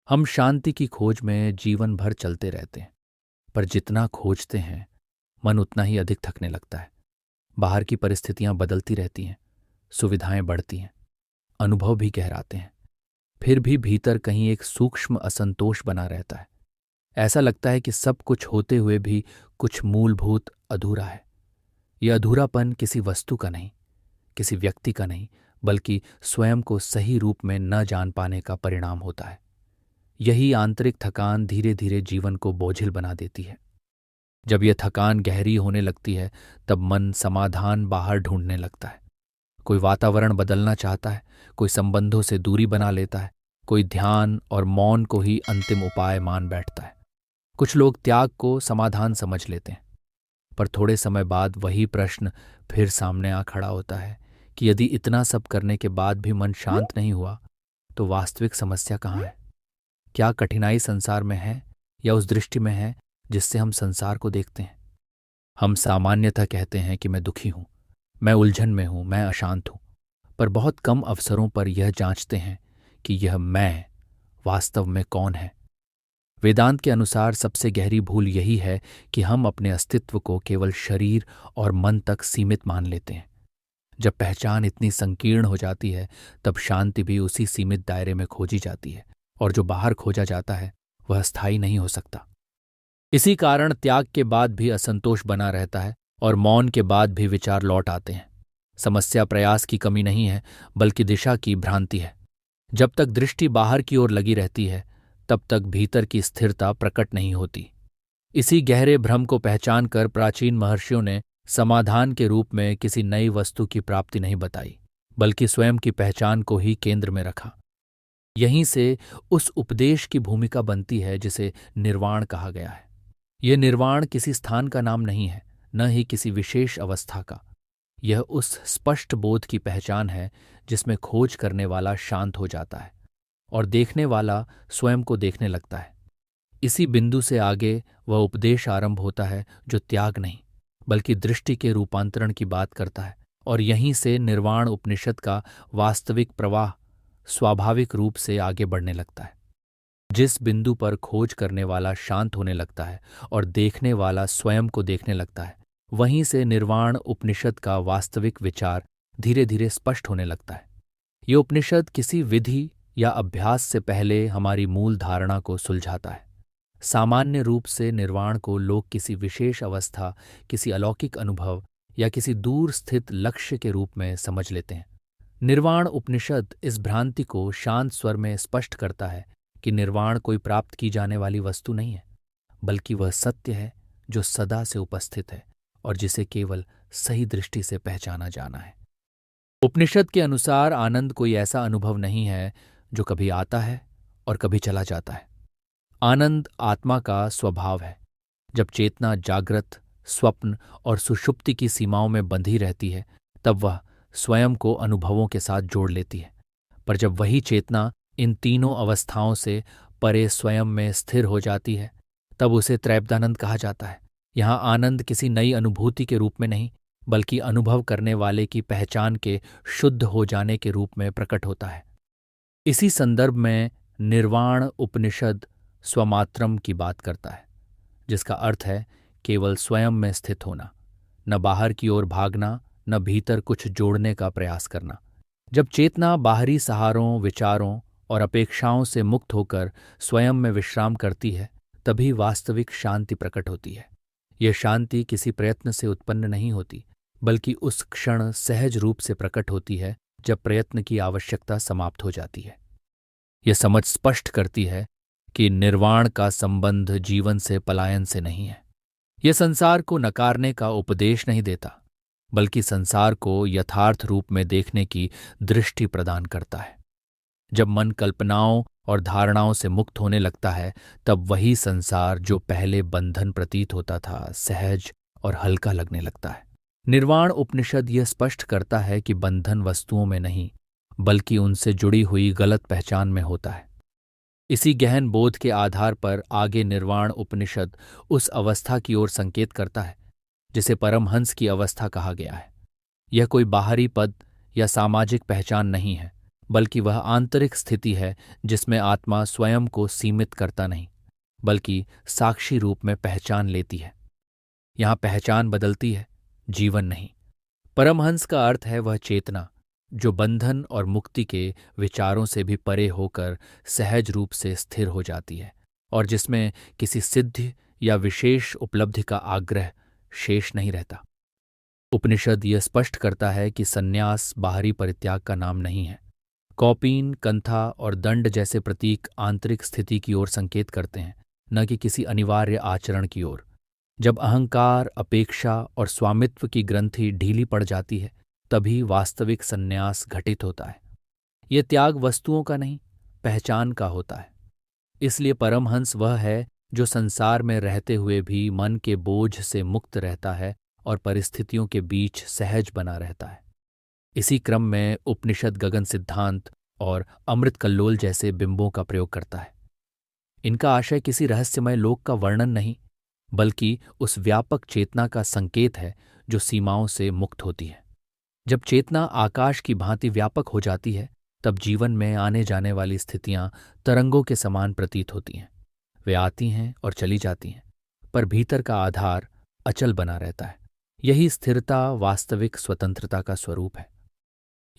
हम शांति की खोज में जीवन भर चलते रहते हैं, पर जितना खोजते हैं मन उतना ही अधिक थकने लगता है। बाहर की परिस्थितियां बदलती रहती हैं, सुविधाएं बढ़ती हैं, अनुभव भी गहराते हैं, फिर भी भीतर कहीं एक सूक्ष्म असंतोष बना रहता है। ऐसा लगता है कि सब कुछ होते हुए भी कुछ मूलभूत अधूरा है। यह अधूरापन किसी वस्तु का नहीं, किसी व्यक्ति का नहीं, बल्कि स्वयं को सही रूप में न जान पाने का परिणाम होता है। यही आंतरिक थकान धीरे धीरे जीवन को बोझिल बना देती है। जब यह थकान गहरी होने लगती है, तब मन समाधान बाहर ढूंढने लगता है। कोई वातावरण बदलना चाहता है, कोई संबंधों से दूरी बना लेता है, कोई ध्यान और मौन को ही अंतिम उपाय मान बैठता है। कुछ लोग त्याग को समाधान समझ लेते हैं, पर थोड़े समय बाद वही प्रश्न फिर सामने आ खड़ा होता है कि यदि इतना सब करने के बाद भी मन शांत नहीं हुआ, तो वास्तविक समस्या कहाँ है? क्या कठिनाई संसार में है या उस दृष्टि में है जिससे हम संसार को देखते हैं? हम सामान्यतः कहते हैं कि मैं दुखी हूं, मैं उलझन में हूं, मैं अशांत हूं, पर बहुत कम अवसरों पर यह जांचते हैं कि यह मैं वास्तव में कौन है। वेदांत के अनुसार सबसे गहरी भूल यही है कि हम अपने अस्तित्व को केवल शरीर और मन तक सीमित मान लेते हैं। जब पहचान इतनी संकीर्ण हो जाती है, तब शांति भी उसी सीमित दायरे में खोजी जाती है, और जो बाहर खोजा जाता है वह स्थायी नहीं हो सकता। इसी कारण त्याग के बाद भी असंतोष बना रहता है और मौन के बाद भी विचार लौट आते हैं। समस्या प्रयास की कमी नहीं है, बल्कि दिशा की भ्रांति है। जब तक दृष्टि बाहर की ओर लगी रहती है, तब तक भीतर की स्थिरता प्रकट नहीं होती। इसी गहरे भ्रम को पहचान कर प्राचीन महर्षियों ने समाधान के रूप में किसी नई वस्तु की प्राप्ति नहीं बताई, बल्कि स्वयं की पहचान को ही केंद्र में रखा। यहीं से उस उपदेश की भूमिका बनती है जिसे निर्वाण कहा गया है। यह निर्वाण किसी स्थान का नाम नहीं है, न ही किसी विशेष अवस्था का। यह उस स्पष्ट बोध की पहचान है जिसमें खोज करने वाला शांत हो जाता है और देखने वाला स्वयं को देखने लगता है। इसी बिंदु से आगे वह उपदेश आरंभ होता है जो त्याग नहीं, बल्कि दृष्टि के रूपांतरण की बात करता है, और यहीं से निर्वाण उपनिषद का वास्तविक प्रवाह स्वाभाविक रूप से आगे बढ़ने लगता है। जिस बिंदु पर खोज करने वाला शांत होने लगता है और देखने वाला स्वयं को देखने लगता है, वहीं से निर्वाण उपनिषद का वास्तविक विचार धीरे धीरे स्पष्ट होने लगता है। ये उपनिषद किसी विधि या अभ्यास से पहले हमारी मूल धारणा को सुलझाता है। सामान्य रूप से निर्वाण को लोग किसी विशेष अवस्था, किसी अलौकिक अनुभव या किसी दूर स्थित लक्ष्य के रूप में समझ लेते हैं। निर्वाण उपनिषद इस भ्रांति को शांत स्वर में स्पष्ट करता है कि निर्वाण कोई प्राप्त की जाने वाली वस्तु नहीं है, बल्कि वह सत्य है जो सदा से उपस्थित है और जिसे केवल सही दृष्टि से पहचाना जाना है। उपनिषद के अनुसार आनंद कोई ऐसा अनुभव नहीं है जो कभी आता है और कभी चला जाता है। आनंद आत्मा का स्वभाव है। जब चेतना जागृत, स्वप्न और सुषुप्ति की सीमाओं में बंधी रहती है, तब वह स्वयं को अनुभवों के साथ जोड़ लेती है। पर जब वही चेतना इन तीनों अवस्थाओं से परे स्वयं में स्थिर हो जाती है, तब उसे त्रैप्तानंद कहा जाता है। यहाँ आनंद किसी नई अनुभूति के रूप में नहीं, बल्कि अनुभव करने वाले की पहचान के शुद्ध हो जाने के रूप में प्रकट होता है। इसी संदर्भ में निर्वाण उपनिषद स्वमात्रम की बात करता है, जिसका अर्थ है केवल स्वयं में स्थित होना, न बाहर की ओर भागना, न भीतर कुछ जोड़ने का प्रयास करना। जब चेतना बाहरी सहारों, विचारों और अपेक्षाओं से मुक्त होकर स्वयं में विश्राम करती है, तभी वास्तविक शांति प्रकट होती है। यह शांति किसी प्रयत्न से उत्पन्न नहीं होती, बल्कि उस क्षण सहज रूप से प्रकट होती है जब प्रयत्न की आवश्यकता समाप्त हो जाती है। यह समझ स्पष्ट करती है कि निर्वाण का संबंध जीवन से, पलायन से नहीं है। यह संसार को नकारने का उपदेश नहीं देता, बल्कि संसार को यथार्थ रूप में देखने की दृष्टि प्रदान करता है। जब मन कल्पनाओं और धारणाओं से मुक्त होने लगता है, तब वही संसार जो पहले बंधन प्रतीत होता था, सहज और हल्का लगने लगता है। निर्वाण उपनिषद यह स्पष्ट करता है कि बंधन वस्तुओं में नहीं, बल्कि उनसे जुड़ी हुई गलत पहचान में होता है। इसी गहन बोध के आधार पर आगे निर्वाण उपनिषद उस अवस्था की ओर संकेत करता है जिसे परमहंस की अवस्था कहा गया है। यह कोई बाहरी पद या सामाजिक पहचान नहीं है, बल्कि वह आंतरिक स्थिति है जिसमें आत्मा स्वयं को सीमित करता नहीं, बल्कि साक्षी रूप में पहचान लेती है। यहाँ पहचान बदलती है, जीवन नहीं। परमहंस का अर्थ है वह चेतना जो बंधन और मुक्ति के विचारों से भी परे होकर सहज रूप से स्थिर हो जाती है और जिसमें किसी सिद्धि या विशेष उपलब्धि का आग्रह शेष नहीं रहता। उपनिषद यह स्पष्ट करता है कि सन्यास बाहरी परित्याग का नाम नहीं है। कौपीन, कंथा और दंड जैसे प्रतीक आंतरिक स्थिति की ओर संकेत करते हैं, न कि किसी अनिवार्य आचरण की ओर। जब अहंकार, अपेक्षा और स्वामित्व की ग्रंथि ढीली पड़ जाती है, तभी वास्तविक सन्यास घटित होता है। ये त्याग वस्तुओं का नहीं, पहचान का होता है। इसलिए परमहंस वह है जो संसार में रहते हुए भी मन के बोझ से मुक्त रहता है और परिस्थितियों के बीच सहज बना रहता है। इसी क्रम में उपनिषद गगन सिद्धांत और अमृत कल्लोल जैसे बिंबों का प्रयोग करता है। इनका आशय किसी रहस्यमय लोक का वर्णन नहीं, बल्कि उस व्यापक चेतना का संकेत है जो सीमाओं से मुक्त होती है। जब चेतना आकाश की भांति व्यापक हो जाती है, तब जीवन में आने जाने वाली स्थितियां तरंगों के समान प्रतीत होती हैं। वे आती हैं और चली जाती हैं, पर भीतर का आधार अचल बना रहता है। यही स्थिरता वास्तविक स्वतंत्रता का स्वरूप है।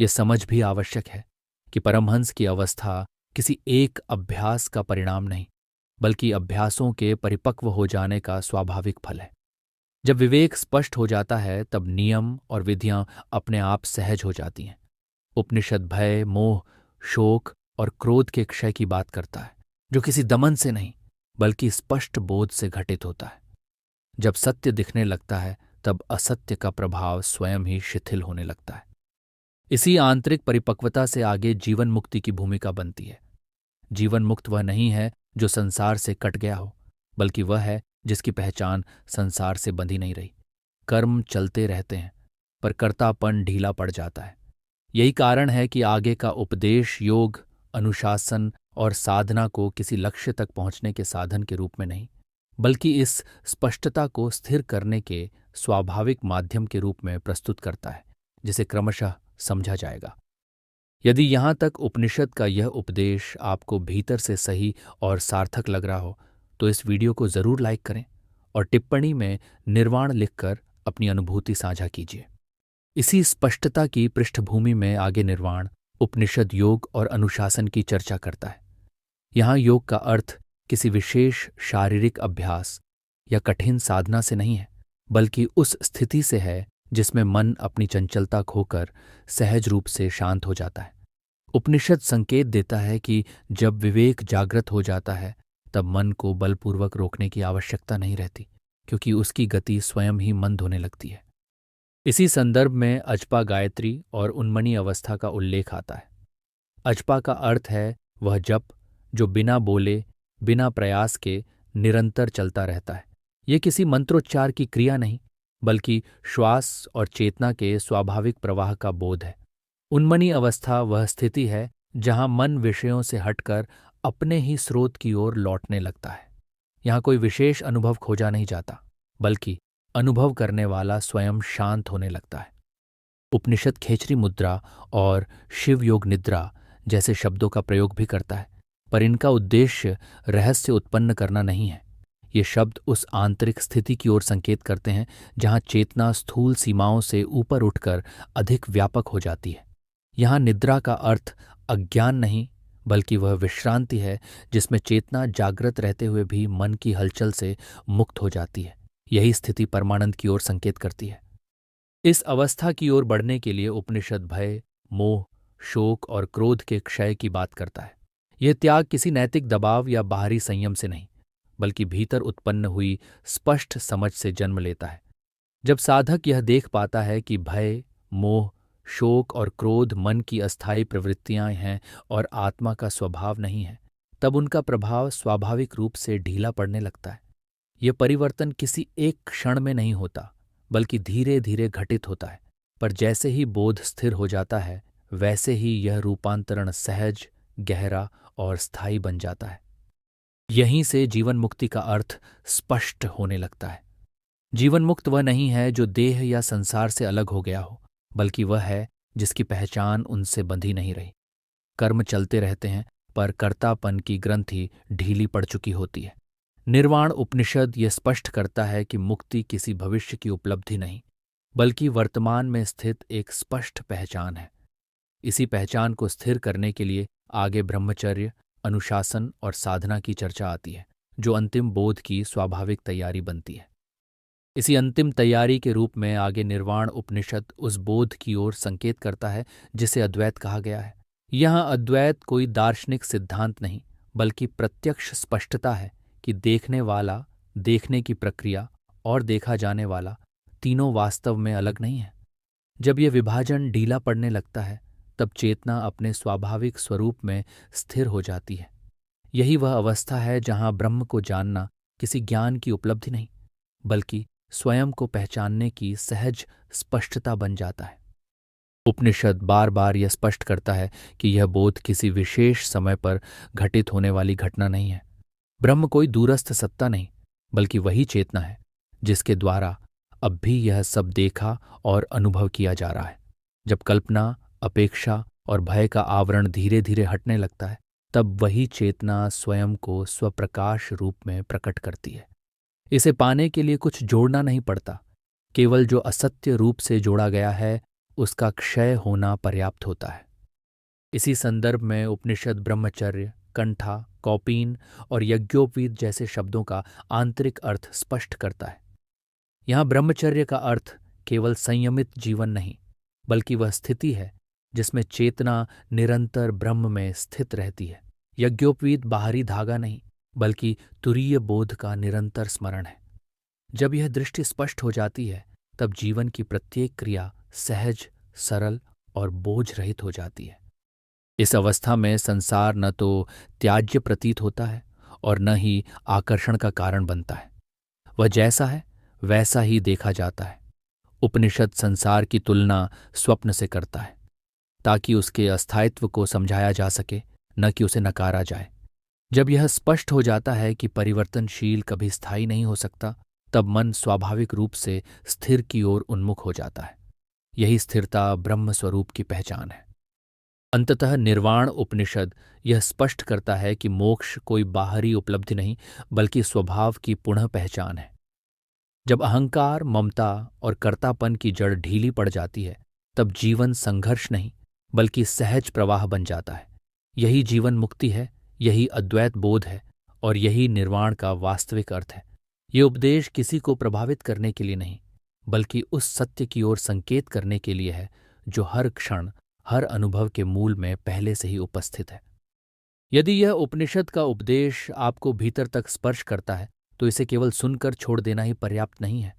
यह समझ भी आवश्यक है कि परमहंस की अवस्था किसी एक अभ्यास का परिणाम नहीं, बल्कि अभ्यासों के परिपक्व हो जाने का स्वाभाविक फल है। जब विवेक स्पष्ट हो जाता है, तब नियम और विधियां अपने आप सहज हो जाती हैं। उपनिषद भय, मोह, शोक और क्रोध के क्षय की बात करता है, जो किसी दमन से नहीं, बल्कि स्पष्ट बोध से घटित होता है। जब सत्य दिखने लगता है, तब असत्य का प्रभाव स्वयं ही शिथिल होने लगता है। इसी आंतरिक परिपक्वता से आगे जीवन मुक्ति की भूमिका बनती है। जीवन मुक्त वह नहीं है जो संसार से कट गया हो, बल्कि वह है जिसकी पहचान संसार से बंधी नहीं रही। कर्म चलते रहते हैं, पर कर्तापन ढीला पड़ जाता है। यही कारण है कि आगे का उपदेश योग, अनुशासन और साधना को किसी लक्ष्य तक पहुंचने के साधन के रूप में नहीं, बल्कि इस स्पष्टता को स्थिर करने के स्वाभाविक माध्यम के रूप में प्रस्तुत करता है, जिसे क्रमशः समझा जाएगा। यदि यहाँ तक उपनिषद का यह उपदेश आपको भीतर से सही और सार्थक लग रहा हो, तो इस वीडियो को जरूर लाइक करें और टिप्पणी में निर्वाण लिखकर अपनी अनुभूति साझा कीजिए। इसी स्पष्टता की पृष्ठभूमि में आगे निर्वाण उपनिषद योग और अनुशासन की चर्चा करता है। यहाँ योग का अर्थ किसी विशेष शारीरिक अभ्यास या कठिन साधना से नहीं है, बल्कि उस स्थिति से है जिसमें मन अपनी चंचलता खोकर सहज रूप से शांत हो जाता है। उपनिषद संकेत देता है कि जब विवेक जागृत हो जाता है, तब मन को बलपूर्वक रोकने की आवश्यकता नहीं रहती, क्योंकि उसकी गति स्वयं ही मंद होने लगती है। इसी संदर्भ में अजपा गायत्री और उन्मनी अवस्था का उल्लेख आता है। अजपा का अर्थ है वह जप जो बिना बोले, बिना प्रयास के निरंतर चलता रहता है। ये किसी मंत्रोच्चार की क्रिया नहीं, बल्कि श्वास और चेतना के स्वाभाविक प्रवाह का बोध है। उन्मनी अवस्था वह स्थिति है जहां मन विषयों से हटकर अपने ही स्रोत की ओर लौटने लगता है। यहाँ कोई विशेष अनुभव खोजा नहीं जाता, बल्कि अनुभव करने वाला स्वयं शांत होने लगता है। उपनिषद खेचरी मुद्रा और शिव योग निद्रा जैसे शब्दों का प्रयोग भी करता है, पर इनका उद्देश्य रहस्य उत्पन्न करना नहीं है। ये शब्द उस आंतरिक स्थिति की ओर संकेत करते हैं जहाँ चेतना स्थूल सीमाओं से ऊपर उठकर अधिक व्यापक हो जाती है। यहाँ निद्रा का अर्थ अज्ञान नहीं, बल्कि वह विश्रांति है जिसमें चेतना जागृत रहते हुए भी मन की हलचल से मुक्त हो जाती है। यही स्थिति परमानंद की ओर संकेत करती है। इस अवस्था की ओर बढ़ने के लिए उपनिषद भय, मोह, शोक और क्रोध के क्षय की बात करता है। यह त्याग किसी नैतिक दबाव या बाहरी संयम से नहीं, बल्कि भीतर उत्पन्न हुई स्पष्ट समझ से जन्म लेता है। जब साधक यह देख पाता है कि भय, मोह, शोक और क्रोध मन की अस्थायी प्रवृत्तियां हैं और आत्मा का स्वभाव नहीं है, तब उनका प्रभाव स्वाभाविक रूप से ढीला पड़ने लगता है। यह परिवर्तन किसी एक क्षण में नहीं होता, बल्कि धीरे धीरे घटित होता है। पर जैसे ही बोध स्थिर हो जाता है, वैसे ही यह रूपांतरण सहज, गहरा और स्थायी बन जाता है। यहीं से जीवन मुक्ति का अर्थ स्पष्ट होने लगता है। जीवन मुक्त वह नहीं है जो देह या संसार से अलग हो गया हो, बल्कि वह है जिसकी पहचान उनसे बंधी नहीं रही। कर्म चलते रहते हैं, पर कर्तापन की ग्रंथि ढीली पड़ चुकी होती है। निर्वाण उपनिषद ये स्पष्ट करता है कि मुक्ति किसी भविष्य की उपलब्धि नहीं, बल्कि वर्तमान में स्थित एक स्पष्ट पहचान है। इसी पहचान को स्थिर करने के लिए आगे ब्रह्मचर्य, अनुशासन और साधना की चर्चा आती है, जो अंतिम बोध की स्वाभाविक तैयारी बनती है। इसी अंतिम तैयारी के रूप में आगे निर्वाण उपनिषद उस बोध की ओर संकेत करता है जिसे अद्वैत कहा गया है। यहाँ अद्वैत कोई दार्शनिक सिद्धांत नहीं, बल्कि प्रत्यक्ष स्पष्टता है कि देखने वाला, देखने की प्रक्रिया और देखा जाने वाला तीनों वास्तव में अलग नहीं है। जब यह विभाजन ढीला पड़ने लगता है, तब चेतना अपने स्वाभाविक स्वरूप में स्थिर हो जाती है। यही वह अवस्था है जहाँ ब्रह्म को जानना किसी ज्ञान की उपलब्धि नहीं, बल्कि स्वयं को पहचानने की सहज स्पष्टता बन जाता है। उपनिषद बार बार यह स्पष्ट करता है कि यह बोध किसी विशेष समय पर घटित होने वाली घटना नहीं है। ब्रह्म कोई दूरस्थ सत्ता नहीं, बल्कि वही चेतना है जिसके द्वारा अब भी यह सब देखा और अनुभव किया जा रहा है। जब कल्पना, अपेक्षा और भय का आवरण धीरे धीरे हटने लगता है, तब वही चेतना स्वयं को स्वप्रकाश रूप में प्रकट करती है। इसे पाने के लिए कुछ जोड़ना नहीं पड़ता, केवल जो असत्य रूप से जोड़ा गया है उसका क्षय होना पर्याप्त होता है। इसी संदर्भ में उपनिषद ब्रह्मचर्य, कंठा, कौपीन और यज्ञोपवीत जैसे शब्दों का आंतरिक अर्थ स्पष्ट करता है। यहाँ ब्रह्मचर्य का अर्थ केवल संयमित जीवन नहीं, बल्कि वह स्थिति है जिसमें चेतना निरंतर ब्रह्म में स्थित रहती है। यज्ञोपवीत बाहरी धागा नहीं, बल्कि तुरीय बोध का निरंतर स्मरण है। जब यह दृष्टि स्पष्ट हो जाती है, तब जीवन की प्रत्येक क्रिया सहज, सरल और बोझ रहित हो जाती है। इस अवस्था में संसार न तो त्याज्य प्रतीत होता है और न ही आकर्षण का कारण बनता है। वह जैसा है वैसा ही देखा जाता है। उपनिषद संसार की तुलना स्वप्न से करता है, ताकि उसके अस्थायित्व को समझाया जा सके, न कि उसे नकारा जाए। जब यह स्पष्ट हो जाता है कि परिवर्तनशील कभी स्थायी नहीं हो सकता, तब मन स्वाभाविक रूप से स्थिर की ओर उन्मुख हो जाता है। यही स्थिरता ब्रह्म स्वरूप की पहचान है। अंततः निर्वाण उपनिषद यह स्पष्ट करता है कि मोक्ष कोई बाहरी उपलब्धि नहीं, बल्कि स्वभाव की पुनः पहचान है। जब अहंकार, ममता और कर्तापन की जड़ ढीली पड़ जाती है, तब जीवन संघर्ष नहीं, बल्कि सहज प्रवाह बन जाता है। यही जीवन मुक्ति है, यही अद्वैत बोध है और यही निर्वाण का वास्तविक अर्थ है। ये उपदेश किसी को प्रभावित करने के लिए नहीं, बल्कि उस सत्य की ओर संकेत करने के लिए है जो हर क्षण, हर अनुभव के मूल में पहले से ही उपस्थित है। यदि यह उपनिषद का उपदेश आपको भीतर तक स्पर्श करता है, तो इसे केवल सुनकर छोड़ देना ही पर्याप्त नहीं है।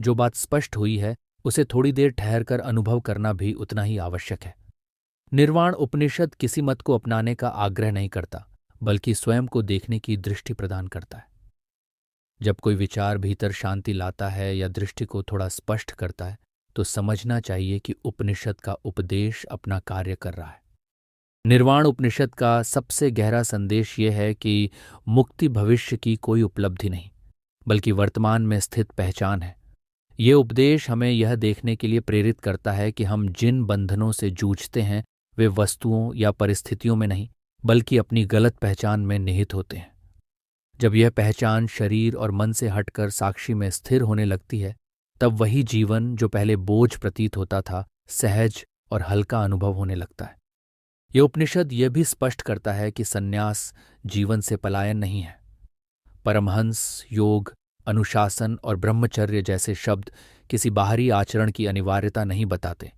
जो बात स्पष्ट हुई है, उसे थोड़ी देर ठहरकर अनुभव करना भी उतना ही आवश्यक है। निर्वाण उपनिषद किसी मत को अपनाने का आग्रह नहीं करता, बल्कि स्वयं को देखने की दृष्टि प्रदान करता है। जब कोई विचार भीतर शांति लाता है या दृष्टि को थोड़ा स्पष्ट करता है, तो समझना चाहिए कि उपनिषद का उपदेश अपना कार्य कर रहा है। निर्वाण उपनिषद का सबसे गहरा संदेश यह है कि मुक्ति भविष्य की कोई उपलब्धि नहीं, बल्कि वर्तमान में स्थित पहचान है। ये उपदेश हमें यह देखने के लिए प्रेरित करता है कि हम जिन बंधनों से जूझते हैं वे वस्तुओं या परिस्थितियों में नहीं, बल्कि अपनी गलत पहचान में निहित होते हैं। जब यह पहचान शरीर और मन से हटकर साक्षी में स्थिर होने लगती है, तब वही जीवन जो पहले बोझ प्रतीत होता था, सहज और हल्का अनुभव होने लगता है। यह उपनिषद यह भी स्पष्ट करता है कि संन्यास जीवन से पलायन नहीं है। परमहंस, योग, अनुशासन और ब्रह्मचर्य जैसे शब्द किसी बाहरी आचरण की अनिवार्यता नहीं बताते,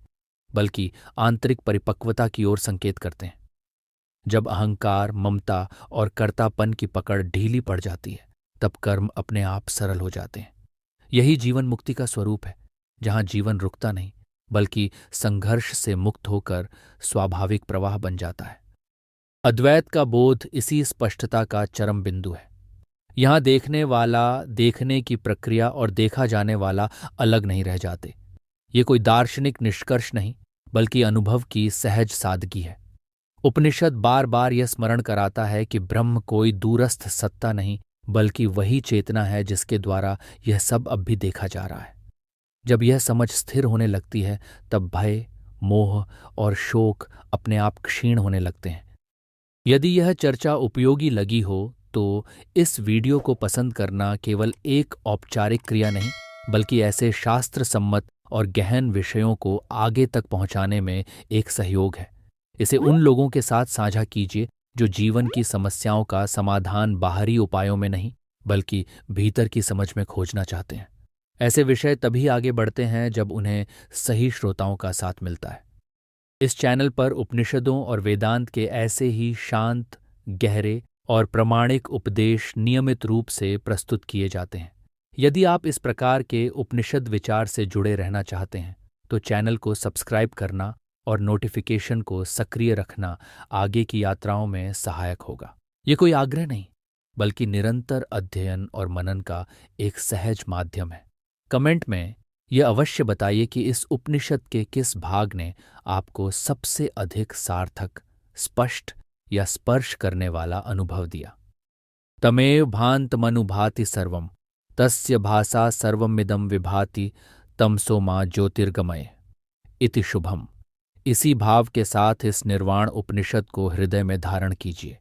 बल्कि आंतरिक परिपक्वता की ओर संकेत करते हैं। जब अहंकार, ममता और कर्तापन की पकड़ ढीली पड़ जाती है, तब कर्म अपने आप सरल हो जाते हैं। यही जीवन मुक्ति का स्वरूप है, जहाँ जीवन रुकता नहीं, बल्कि संघर्ष से मुक्त होकर स्वाभाविक प्रवाह बन जाता है। अद्वैत का बोध इसी स्पष्टता का चरम बिंदु है। यहाँ देखने वाला, देखने की प्रक्रिया और देखा जाने वाला अलग नहीं रह जाते। ये कोई दार्शनिक निष्कर्ष नहीं, बल्कि अनुभव की सहज सादगी है। उपनिषद बार बार यह स्मरण कराता है कि ब्रह्म कोई दूरस्थ सत्ता नहीं, बल्कि वही चेतना है जिसके द्वारा यह सब अब भी देखा जा रहा है। जब यह समझ स्थिर होने लगती है, तब भय, मोह और शोक अपने आप क्षीण होने लगते हैं। यदि यह चर्चा उपयोगी लगी हो तो इस वीडियो को पसंद करना केवल एक औपचारिक क्रिया नहीं, बल्कि ऐसे शास्त्र सम्मत और गहन विषयों को आगे तक पहुंचाने में एक सहयोग है। इसे उन लोगों के साथ साझा कीजिए जो जीवन की समस्याओं का समाधान बाहरी उपायों में नहीं, बल्कि भीतर की समझ में खोजना चाहते हैं। ऐसे विषय तभी आगे बढ़ते हैं जब उन्हें सही श्रोताओं का साथ मिलता है। इस चैनल पर उपनिषदों और वेदांत के ऐसे ही शांत, गहरे और प्रामाणिक उपदेश नियमित रूप से प्रस्तुत किए जाते हैं। यदि आप इस प्रकार के उपनिषद विचार से जुड़े रहना चाहते हैं तो चैनल को सब्सक्राइब करना और नोटिफिकेशन को सक्रिय रखना आगे की यात्राओं में सहायक होगा। ये कोई आग्रह नहीं, बल्कि निरंतर अध्ययन और मनन का एक सहज माध्यम है। कमेंट में यह अवश्य बताइए कि इस उपनिषद के किस भाग ने आपको सबसे अधिक सार्थक, स्पष्ट या स्पर्श करने वाला अनुभव दिया। तमेव भान्तमनुभाति सर्वम, तस्य भाषा सर्वमिदं विभाति, तमसो मां ज्योतिर्गमय इति शुभम। इसी भाव के साथ इस निर्वाण उपनिषद को हृदय में धारण कीजिए।